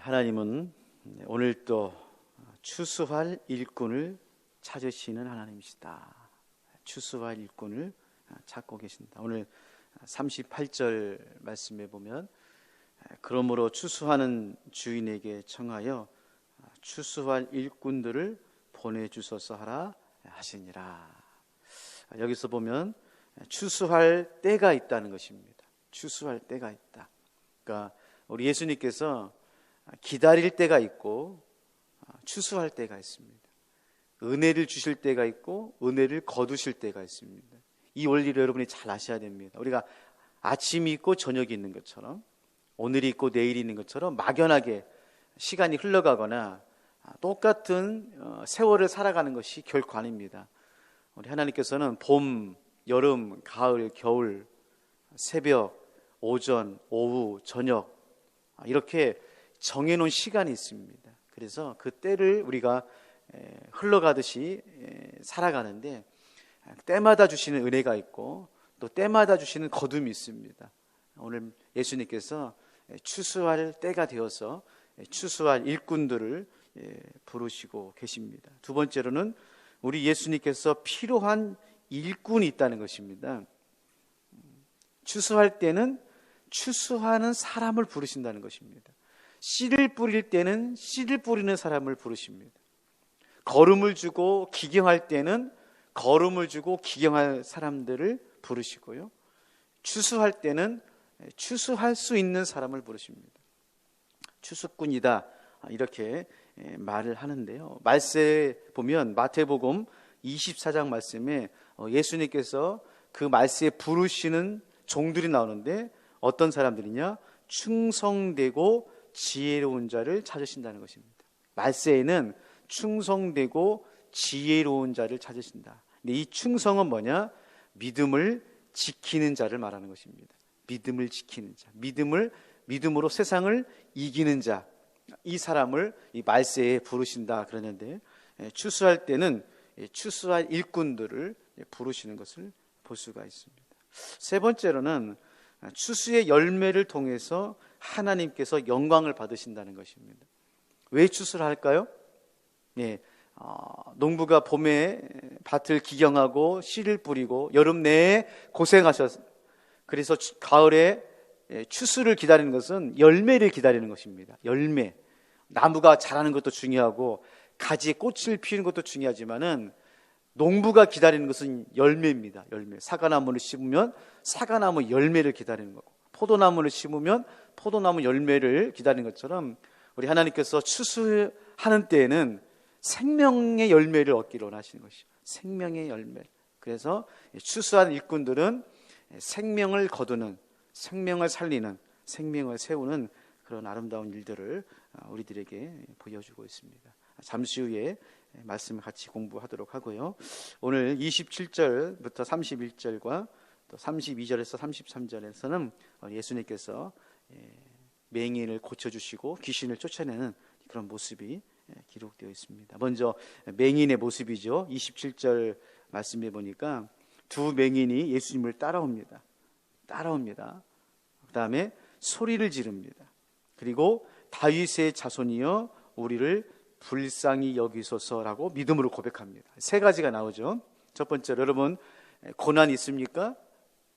하나님은 오늘 또 추수할 일꾼을 찾으시는 하나님이시다. 추수할 일꾼을 찾고 계신다. 오늘 38절 말씀에 보면 그러므로 추수하는 주인에게 청하여 추수할 일꾼들을 보내주소서 하라 하시니라. 여기서 보면 추수할 때가 있다는 것입니다. 추수할 때가 있다. 그러니까 우리 예수님께서 기다릴 때가 있고 추수할 때가 있습니다. 은혜를 주실 때가 있고 은혜를 거두실 때가 있습니다. 이 원리를 여러분이 잘 아셔야 됩니다. 우리가 아침이 있고 저녁이 있는 것처럼, 오늘이 있고 내일이 있는 것처럼 막연하게 시간이 흘러가거나 똑같은 세월을 살아가는 것이 결코 아닙니다. 우리 하나님께서는 봄, 여름, 가을, 겨울, 새벽, 오전, 오후, 저녁 이렇게 정해놓은 시간이 있습니다. 그래서 그 때를 우리가 흘러가듯이 살아가는데 때마다 주시는 은혜가 있고 또 때마다 주시는 거둠이 있습니다. 오늘 예수님께서 추수할 때가 되어서 추수할 일꾼들을 부르시고 계십니다. 두 번째로는 우리 예수님께서 필요한 일꾼이 있다는 것입니다. 추수할 때는 추수하는 사람을 부르신다는 것입니다. 씨를 뿌릴 때는 씨를 뿌리는 사람을 부르십니다. 거름을 주고 기경할 때는 거름을 주고 기경할 사람들을 부르시고요. 추수할 때는 추수할 수 있는 사람을 부르십니다. 추수꾼이다 이렇게 말을 하는데요. 말세에 보면 마태복음 24장 말씀에 예수님께서 그 말세에 부르시는 종들이 나오는데 어떤 사람들이냐? 충성되고 지혜로운 자를 찾으신다는 것입니다. 말세에는 충성되고 지혜로운 자를 찾으신다. 근데 이 충성은 뭐냐? 믿음을 지키는 자를 말하는 것입니다. 믿음을 지키는 자, 믿음으로 세상을 이기는 자, 이 사람을 이 말세에 부르신다 그러는데 추수할 때는 추수할 일꾼들을 부르시는 것을 볼 수가 있습니다. 세 번째로는 추수의 열매를 통해서 하나님께서 영광을 받으신다는 것입니다. 왜 추수를 할까요? 농부가 봄에 밭을 기경하고 씨를 뿌리고 여름 내에 고생하셔서 그래서 가을에 추수를 기다리는 것은 열매를 기다리는 것입니다. 열매. 나무가 자라는 것도 중요하고 가지에 꽃을 피우는 것도 중요하지만은 농부가 기다리는 것은 열매입니다. 열매. 사과나무를 심으면 사과나무 열매를 기다리는 거고, 포도나무를 심으면 포도나무 열매를 기다리는 것처럼 우리 하나님께서 추수하는 때에는 생명의 열매를 얻기로 원하시는 것이죠. 생명의 열매. 그래서 추수한 일꾼들은 생명을 거두는, 생명을 살리는, 생명을 세우는 그런 아름다운 일들을 우리들에게 보여주고 있습니다. 잠시 후에 말씀을 같이 공부하도록 하고요. 오늘 27절부터 31절과 또 32절에서 33절에서는 예수님께서 맹인을 고쳐주시고 귀신을 쫓아내는 그런 모습이 기록되어 있습니다. 먼저 맹인의 모습이죠. 27절 말씀해 보니까 두 맹인이 예수님을 따라옵니다. 그 다음에 소리를 지릅니다. 그리고 다윗의 자손이여 우리를 불쌍히 여기소서라고 믿음으로 고백합니다. 세 가지가 나오죠. 첫 번째로 여러분 고난이 있습니까?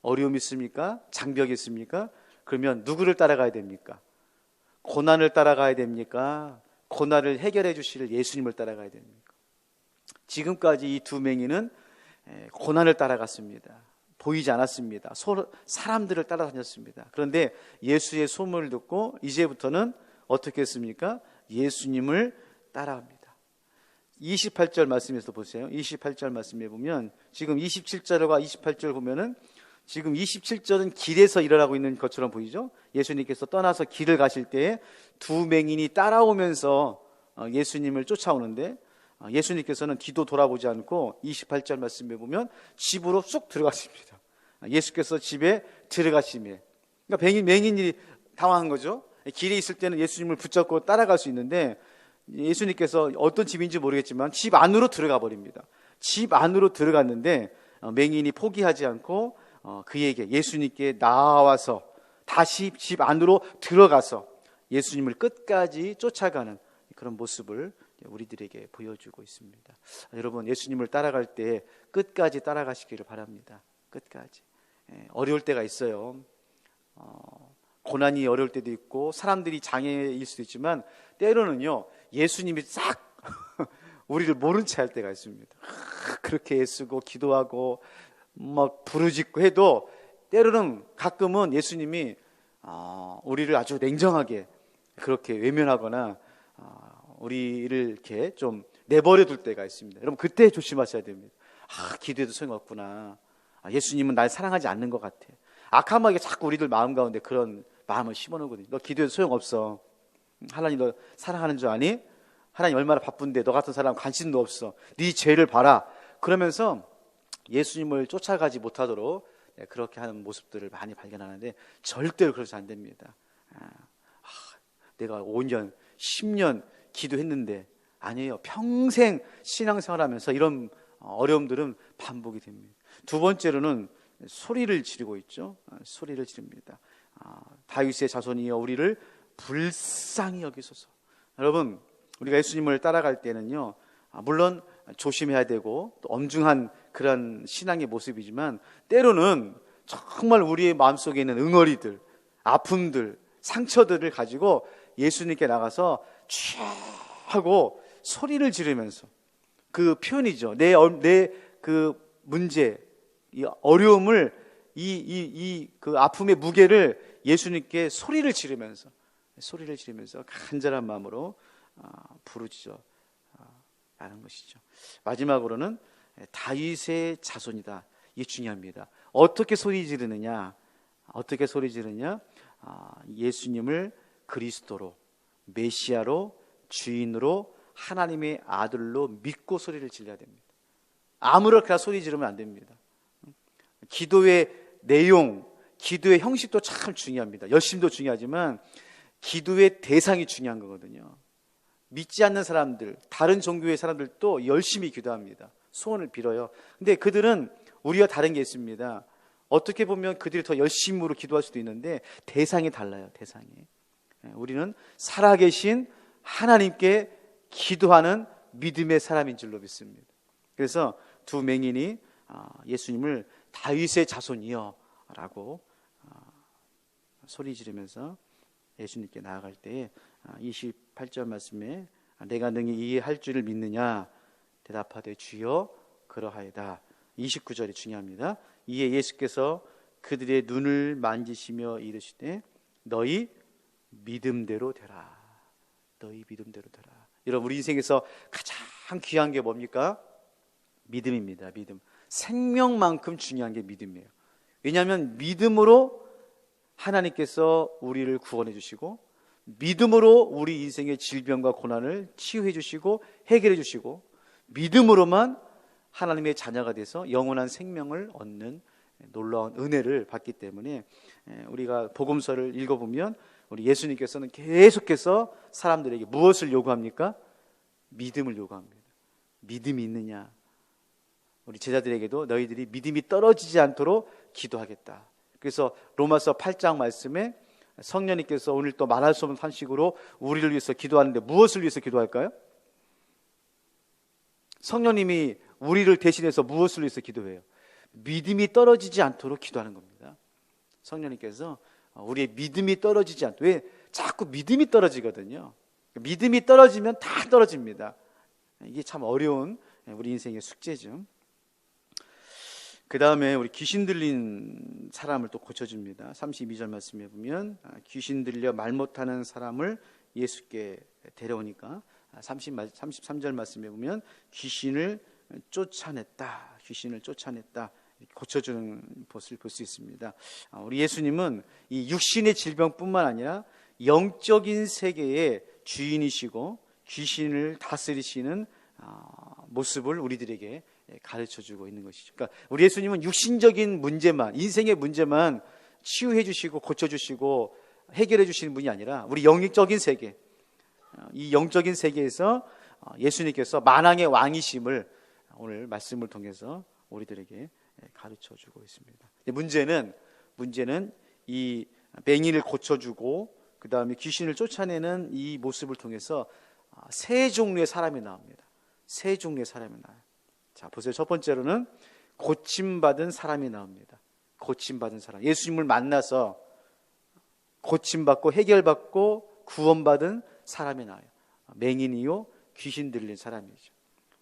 어려움이 있습니까? 장벽이 있습니까? 그러면 누구를 따라가야 됩니까? 고난을 따라가야 됩니까? 고난을 해결해 주실 예수님을 따라가야 됩니까? 지금까지 이 두 맹인은 고난을 따라갔습니다. 보이지 않았습니다. 사람들을 따라다녔습니다. 그런데 예수의 소문을 듣고 이제부터는 어떻게 했습니까? 예수님을 따라합니다. 28절 말씀에서 보세요. 28절 말씀에 보면 지금 27절과 28절 보면은 지금 27절은 길에서 일어나고 있는 것처럼 보이죠? 예수님께서 떠나서 길을 가실 때에 두 맹인이 따라오면서 예수님을 쫓아오는데 예수님께서는 뒤도 돌아보지 않고 28절 말씀에 보면 집으로 쑥 들어가십니다. 예수께서 집에 들어가시며, 그러니까 맹인이 당황한 거죠. 길에 있을 때는 예수님을 붙잡고 따라갈 수 있는데 예수님께서 어떤 집인지 모르겠지만 집 안으로 들어가 버립니다. 집 안으로 들어갔는데 맹인이 포기하지 않고 그에게 예수님께 나와서 다시 집 안으로 들어가서 예수님을 끝까지 쫓아가는 그런 모습을 우리들에게 보여주고 있습니다. 여러분, 예수님을 따라갈 때 끝까지 따라가시기를 바랍니다. 끝까지. 어려울 때가 있어요. 고난이 어려울 때도 있고 사람들이 장애일 수도 있지만 때로는요, 예수님이 싹 우리를 모른 채 할 때가 있습니다. 그렇게 애쓰고 기도하고 막 부르짖고 해도 때로는 가끔은 예수님이 우리를 아주 냉정하게 그렇게 외면하거나 우리를 이렇게 좀 내버려 둘 때가 있습니다. 여러분, 그때 조심하셔야 됩니다. 기도해도 소용없구나. 예수님은 날 사랑하지 않는 것 같아. 악함하게 자꾸 우리들 마음 가운데 그런 마음을 심어놓거든요. 너 기도해도 소용없어. 하나님 너 사랑하는 줄 아니? 하나님 얼마나 바쁜데 너 같은 사람 관심도 없어. 네 죄를 봐라. 그러면서 예수님을 쫓아가지 못하도록 그렇게 하는 모습들을 많이 발견하는데 절대로 그러지 안 됩니다. 내가 5년, 10년 기도했는데 아니에요. 평생 신앙생활하면서 이런 어려움들은 반복이 됩니다. 두 번째로는 소리를 지르고 있죠. 소리를 지릅니다. 다윗의 자손이여 우리를 불쌍히 여기소서. 여러분, 우리가 예수님을 따라갈 때는요, 물론 조심해야 되고 또 엄중한 그런 신앙의 모습이지만 때로는 정말 우리의 마음속에 있는 응어리들, 아픔들, 상처들을 가지고 예수님께 나가서 촤 하고 소리를 지르면서 그 표현이죠. 내 그 문제, 이 어려움을 그 아픔의 무게를 예수님께 소리를 지르면서 간절한 마음으로 부르짖어 라는 것이죠. 마지막으로는 다윗의 자손이다. 이게 중요합니다. 어떻게 소리 지르느냐? 예수님을 그리스도로, 메시아로, 주인으로, 하나님의 아들로 믿고 소리를 질러야 됩니다. 아무렇게나 소리 지르면 안 됩니다. 기도의 내용, 기도의 형식도 참 중요합니다. 열심도 중요하지만 기도의 대상이 중요한 거거든요. 믿지 않는 사람들, 다른 종교의 사람들도 열심히 기도합니다. 소원을 빌어요. 근데 그들은 우리와 다른 게 있습니다. 어떻게 보면 그들이 더 열심으로 기도할 수도 있는데 대상이 달라요. 대상이. 우리는 살아계신 하나님께 기도하는 믿음의 사람인 줄로 믿습니다. 그래서 두 맹인이 예수님을 다윗의 자손이여 라고 소리 지르면서 예수님께 나아갈 때 28절 말씀에 내가 능히 이해할 줄을 믿느냐 대답하되 주여 그러하이다. 29절이 중요합니다. 이에 예수께서 그들의 눈을 만지시며 이르시되 너희 믿음대로 되라. 너희 믿음대로 되라. 여러분, 우리 인생에서 가장 귀한 게 뭡니까? 믿음입니다. 믿음. 생명만큼 중요한 게 믿음이에요. 왜냐하면 믿음으로 하나님께서 우리를 구원해 주시고 믿음으로 우리 인생의 질병과 고난을 치유해 주시고 해결해 주시고 믿음으로만 하나님의 자녀가 돼서 영원한 생명을 얻는 놀라운 은혜를 받기 때문에 우리가 복음서를 읽어보면 우리 예수님께서는 계속해서 사람들에게 무엇을 요구합니까? 믿음을 요구합니다. 믿음이 있느냐? 우리 제자들에게도 너희들이 믿음이 떨어지지 않도록 기도하겠다. 그래서 로마서 8장 말씀에 성령님께서 오늘 또 말할 수 없는 한식으로 우리를 위해서 기도하는데 무엇을 위해서 기도할까요? 성령님이 우리를 대신해서 무엇을 위해서 기도해요? 믿음이 떨어지지 않도록 기도하는 겁니다. 성령님께서 우리의 믿음이 떨어지지 않도록. 왜? 자꾸 믿음이 떨어지거든요. 믿음이 떨어지면 다 떨어집니다. 이게 참 어려운 우리 인생의 숙제죠. 그 다음에 우리 귀신 들린 사람을 또 고쳐줍니다. 32절 말씀에 보면 귀신 들려 말 못하는 사람을 예수께 데려오니까 33절 말씀에 보면 귀신을 쫓아냈다. 고쳐주는 것을 볼 수 있습니다. 우리 예수님은 이 육신의 질병뿐만 아니라 영적인 세계의 주인이시고 귀신을 다스리시는 모습을 우리들에게 가르쳐주고 있는 것이죠. 그러니까 우리 예수님은 육신적인 문제만, 인생의 문제만 치유해 주시고 고쳐주시고 해결해 주시는 분이 아니라 우리 영적인 세계, 이 영적인 세계에서 예수님께서 만왕의 왕이심을 오늘 말씀을 통해서 우리들에게 가르쳐주고 있습니다. 문제는 이 맹인을 고쳐주고 그 다음에 귀신을 쫓아내는 이 모습을 통해서 세 종류의 사람이 나옵니다. 세 종류의 사람이 나와요. 자, 보세요. 첫 번째로는 고침받은 사람이 나옵니다. 고침받은 사람. 예수님을 만나서 고침받고 해결받고 구원받은 사람이 나와요. 맹인이요 귀신 들린 사람이죠.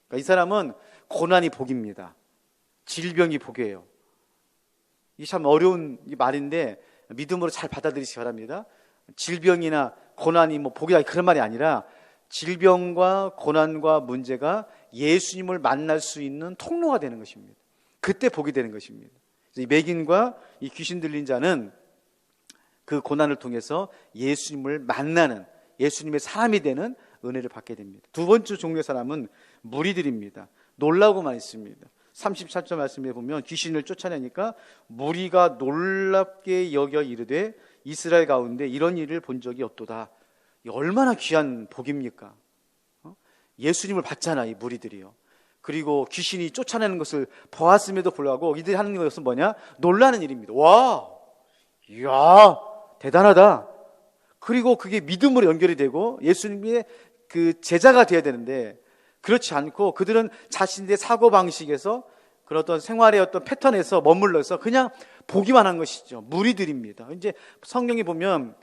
그러니까 이 사람은 고난이 복입니다. 질병이 복이에요. 이게 참 어려운 말인데 믿음으로 잘 받아들이시기 바랍니다. 질병이나 고난이 복이다 그런 말이 아니라 질병과 고난과 문제가 예수님을 만날 수 있는 통로가 되는 것입니다. 그때 복이 되는 것입니다. 이 맹인과 이 귀신 들린 자는 그 고난을 통해서 예수님을 만나는, 예수님의 사람이 되는 은혜를 받게 됩니다. 두 번째 종류의 사람은 무리들입니다. 놀라고만 있습니다. 33절 말씀에 보면 귀신을 쫓아내니까 무리가 놀랍게 여겨 이르되 이스라엘 가운데 이런 일을 본 적이 없도다. 얼마나 귀한 복입니까? 예수님을 봤잖아, 이 무리들이요. 그리고 귀신이 쫓아내는 것을 보았음에도 불구하고 이들이 하는 것은 뭐냐? 놀라는 일입니다. 와, 이야, 대단하다. 그리고 그게 믿음으로 연결이 되고 예수님의 그 제자가 되어야 되는데 그렇지 않고 그들은 자신들의 사고방식에서 그런 어떤 생활의 어떤 패턴에서 머물러서 그냥 보기만 한 것이죠. 무리들입니다. 이제 성경에 보면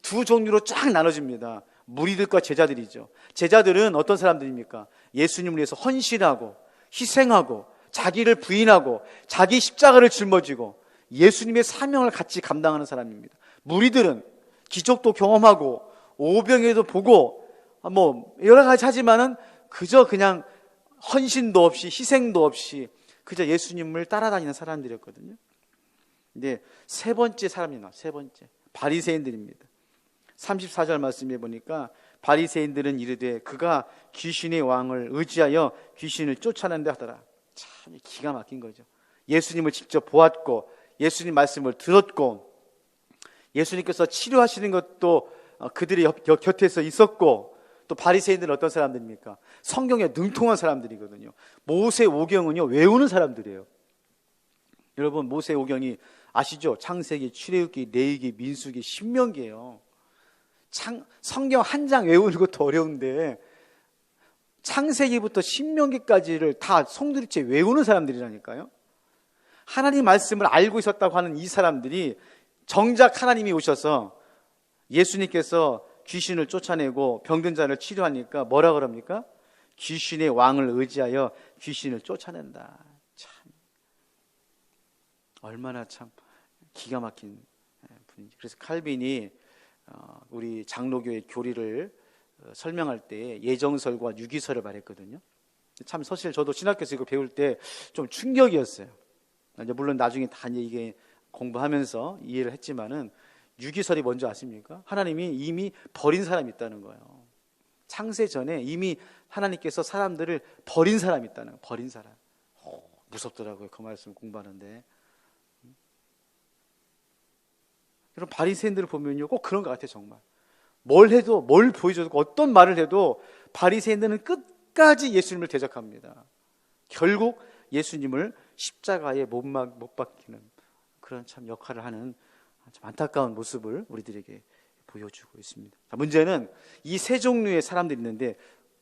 두 종류로 쫙 나눠집니다. 무리들과 제자들이죠. 제자들은 어떤 사람들입니까? 예수님을 위해서 헌신하고 희생하고 자기를 부인하고 자기 십자가를 짊어지고 예수님의 사명을 같이 감당하는 사람입니다. 무리들은 기적도 경험하고 오병이도 보고 여러 가지 하지만은 그저 그냥 헌신도 없이 희생도 없이 그저 예수님을 따라다니는 사람들이었거든요. 근데 세 번째 사람이 나와요. 세 번째 바리새인들입니다. 34절 말씀해 보니까 바리새인들은 이르되 그가 귀신의 왕을 의지하여 귀신을 쫓아낸다 하더라. 참 기가 막힌 거죠. 예수님을 직접 보았고 예수님 말씀을 들었고 예수님께서 치료하시는 것도 그들의 곁에서 있었고 또 바리새인들은 어떤 사람들입니까? 성경에 능통한 사람들이거든요. 모세오경은요 외우는 사람들이에요. 여러분 모세오경이 아시죠? 창세기, 출애굽기, 레위기, 민수기, 신명기예요. 성경 한 장 외우는 것도 어려운데 창세기부터 신명기까지를 다 송두리째 외우는 사람들이라니까요. 하나님 말씀을 알고 있었다고 하는 이 사람들이 정작 하나님이 오셔서 예수님께서 귀신을 쫓아내고 병든 자를 치료하니까 뭐라 그럽니까? 귀신의 왕을 의지하여 귀신을 쫓아낸다. 참 얼마나 참 기가 막힌 분인지. 그래서 칼빈이 우리 장로교의 교리를 설명할 때 예정설과 유기설을 말했거든요. 참 사실 저도 신학교에서 이거 배울 때 좀 충격이었어요. 물론 나중에 다 이게 공부하면서 이해를 했지만은 유기설이 뭔지 아십니까? 하나님이 이미 버린 사람이 있다는 거예요. 창세 전에 이미 하나님께서 사람들을 버린 사람이 있다는 거예요. 버린 사람. 무섭더라고요. 그 말씀 공부하는데. 여러분 바리새인들을 보면요 꼭 그런 것 같아요. 정말 뭘 해도 뭘 보여줘도 어떤 말을 해도 바리새인들은 끝까지 예수님을 대적합니다. 결국 예수님을 십자가에 못 박히는 그런 참 역할을 하는 참 안타까운 모습을 우리들에게 보여주고 있습니다. 자, 문제는 이 세 종류의 사람들이 있는데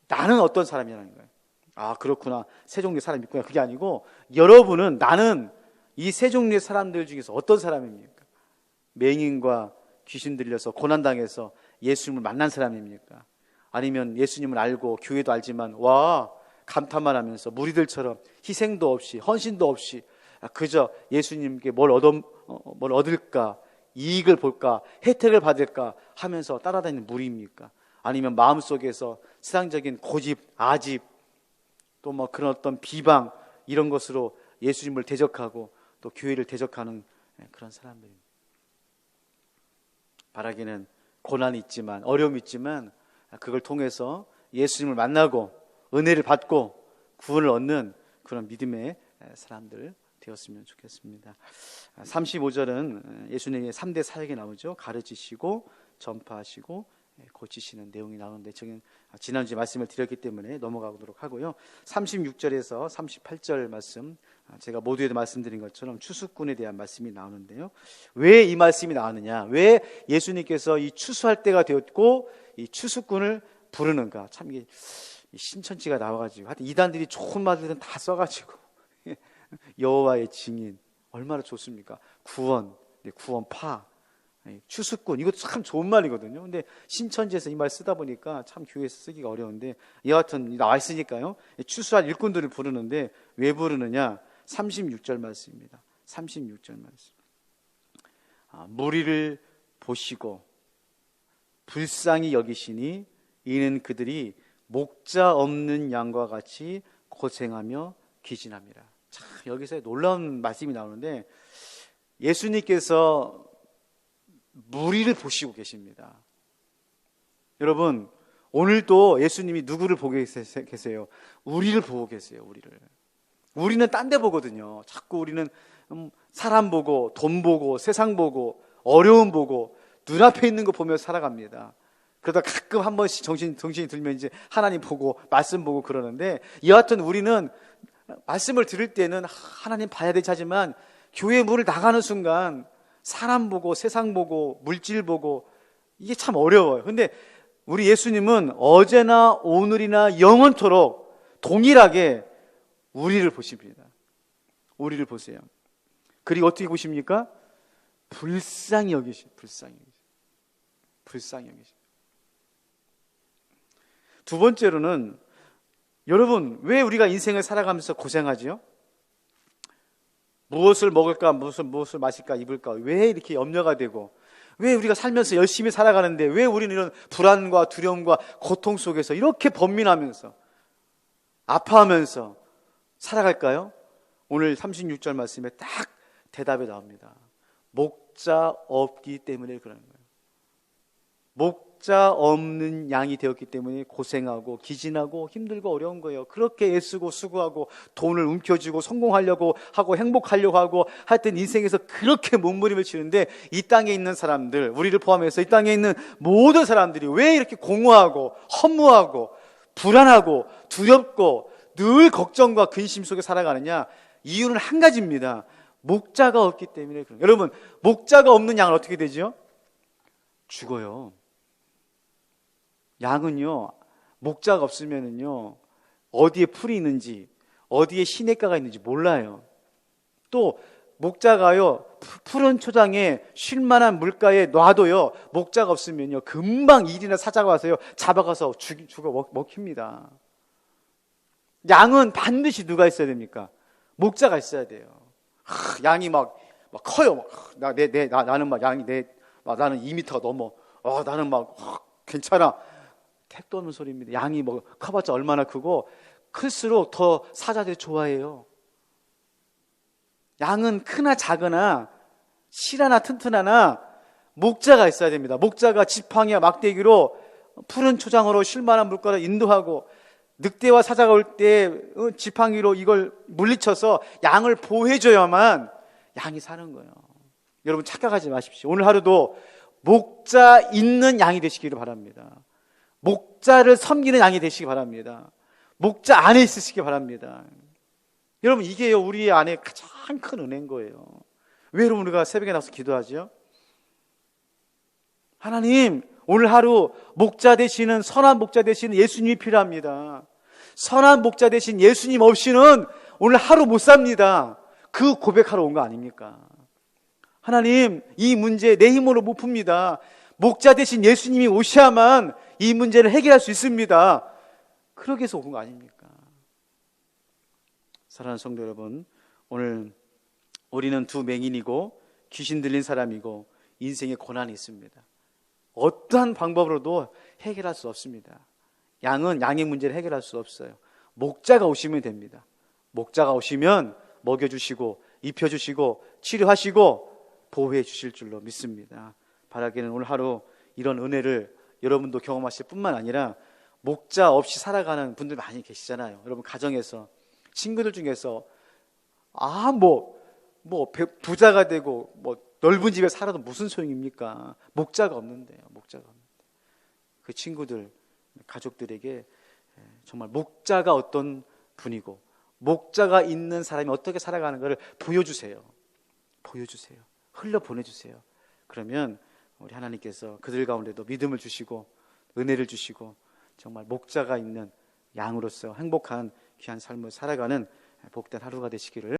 나는 어떤 사람이라는 거예요. 아 그렇구나, 세 종류의 사람이 있구나. 그게 아니고 여러분은 나는 이 세 종류의 사람들 중에서 어떤 사람입니까? 맹인과 귀신 들려서 고난당해서 예수님을 만난 사람입니까? 아니면 예수님을 알고 교회도 알지만 와 감탄만 하면서 무리들처럼 희생도 없이 헌신도 없이 그저 예수님께 뭘 얻을까, 이익을 볼까, 혜택을 받을까 하면서 따라다니는 무리입니까? 아니면 마음속에서 세상적인 고집, 아집 또 그런 어떤 비방 이런 것으로 예수님을 대적하고 또 교회를 대적하는 그런 사람들입니다. 바라기는 고난이 있지만 어려움이 있지만 그걸 통해서 예수님을 만나고 은혜를 받고 구원을 얻는 그런 믿음의 사람들 되었으면 좋겠습니다. 35절은 예수님의 3대 사역이 나오죠. 가르치시고 전파하시고 고치시는 내용이 나오는데 저는 지난주에 말씀을 드렸기 때문에 넘어가도록 하고요. 36절에서 38절 말씀, 제가 모두에도 말씀드린 것처럼 추수꾼에 대한 말씀이 나오는데요. 왜 이 말씀이 나오느냐, 왜 예수님께서 이 추수할 때가 되었고 이 추수꾼을 부르는가. 참 이게 신천지가 나와가지고 하여튼 이단들이 좋은 말들은 다 써가지고 여호와의 증인 얼마나 좋습니까? 구원, 구원파, 추수꾼, 이것도 참 좋은 말이거든요. 근데 신천지에서 이 말 쓰다 보니까 참 교회에서 쓰기가 어려운데 여하튼 나와 있으니까요. 추수할 일꾼들을 부르는데 왜 부르느냐? 36절 말씀입니다. 36절 말씀. 무리를 보시고 불쌍히 여기시니 이는 그들이 목자 없는 양과 같이 고생하며 기진합니다. 참 여기서 놀라운 말씀이 나오는데 예수님께서 무리를 보시고 계십니다. 여러분, 오늘도 예수님이 누구를 보고 계세요? 우리를 보고 계세요. 우리는 딴 데 보거든요. 자꾸 우리는 사람 보고 돈 보고 세상 보고 어려움 보고 눈앞에 있는 거 보며 살아갑니다. 그러다 가끔 한 번씩 정신이 들면 이제 하나님 보고 말씀 보고 그러는데, 여하튼 우리는 말씀을 들을 때는 하나님 봐야 되지 하지만 교회 문을 나가는 순간 사람 보고 세상 보고 물질 보고 이게 참 어려워요. 근데 우리 예수님은 어제나 오늘이나 영원토록 동일하게 우리를 보십니다. 우리를 보세요. 그리고 어떻게 보십니까? 불쌍히 여기시. 두 번째로는, 여러분, 왜 우리가 인생을 살아가면서 고생하지요? 무엇을 먹을까, 무엇을 마실까, 입을까, 왜 이렇게 염려가 되고, 왜 우리가 살면서 열심히 살아가는데 왜 우리는 이런 불안과 두려움과 고통 속에서 이렇게 번민하면서 아파하면서 살아갈까요? 오늘 36절 말씀에 딱 대답이 나옵니다. 목자 없기 때문에 그런 거예요. 목자 없는 양이 되었기 때문에 고생하고 기진하고 힘들고 어려운 거예요. 그렇게 애쓰고 수고하고 돈을 움켜쥐고 성공하려고 하고 행복하려고 하고 하여튼 인생에서 그렇게 몸부림을 치는데, 이 땅에 있는 사람들, 우리를 포함해서 이 땅에 있는 모든 사람들이 왜 이렇게 공허하고 허무하고 불안하고 두렵고 늘 걱정과 근심 속에 살아가느냐? 이유는 한 가지입니다. 목자가 없기 때문에 그래요. 여러분, 목자가 없는 양은 어떻게 되죠? 죽어요. 양은요, 목자가 없으면은요, 어디에 풀이 있는지, 어디에 시냇가가 있는지 몰라요. 또, 목자가요, 푸른 초장에 쉴만한 물가에 놔도요, 목자가 없으면요, 금방 일이나 사자가 와서요, 잡아가서 죽어 먹힙니다. 양은 반드시 누가 있어야 됩니까? 목자가 있어야 돼요. 양이 막 커요. 나는 막 양이 나는 2m가 넘어. 나는 막 괜찮아. 택도 없는 소리입니다. 양이 뭐 커봤자 얼마나 크고, 클수록 더 사자들이 좋아해요. 양은 크나 작으나 실하나 튼튼하나 목자가 있어야 됩니다. 목자가 지팡이와 막대기로 푸른 초장으로 쉴만한 물가를 인도하고, 늑대와 사자가 올 때 지팡이로 이걸 물리쳐서 양을 보호해줘야만 양이 사는 거예요. 여러분, 착각하지 마십시오. 오늘 하루도 목자 있는 양이 되시기를 바랍니다. 목자를 섬기는 양이 되시기 바랍니다. 목자 안에 있으시기 바랍니다. 여러분, 이게요, 우리 안에 가장 큰 은혜인 거예요. 왜 여러분 우리가 새벽에 나와서 기도하죠? 하나님, 오늘 하루 목자 되시는, 선한 목자 되시는 예수님이 필요합니다. 선한 목자 되신 예수님 없이는 오늘 하루 못 삽니다. 그 고백하러 온 거 아닙니까? 하나님, 이 문제 내 힘으로 못 풉니다. 목자 되신 예수님이 오셔야만 이 문제를 해결할 수 있습니다. 그러기 위해서 온 거 아닙니까? 사랑하는 성도 여러분, 오늘 우리는 두 맹인이고 귀신 들린 사람이고 인생에 고난이 있습니다. 어떠한 방법으로도 해결할 수 없습니다. 양은 양의 문제를 해결할 수 없어요. 목자가 오시면 됩니다. 목자가 오시면 먹여주시고 입혀주시고 치료하시고 보호해 주실 줄로 믿습니다. 바라기는 오늘 하루 이런 은혜를 여러분도 경험하실 뿐만 아니라 목자 없이 살아가는 분들 많이 계시잖아요. 여러분, 가정에서 친구들 중에서 부자가 되고 넓은 집에 살아도 무슨 소용입니까? 목자가 없는데요. 목자가 없는데. 그 친구들, 가족들에게 정말 목자가 어떤 분이고 목자가 있는 사람이 어떻게 살아가는 것을 보여주세요. 보여주세요. 흘려보내주세요. 그러면 우리 하나님께서 그들 가운데도 믿음을 주시고 은혜를 주시고 정말 목자가 있는 양으로서 행복한 귀한 삶을 살아가는 복된 하루가 되시기를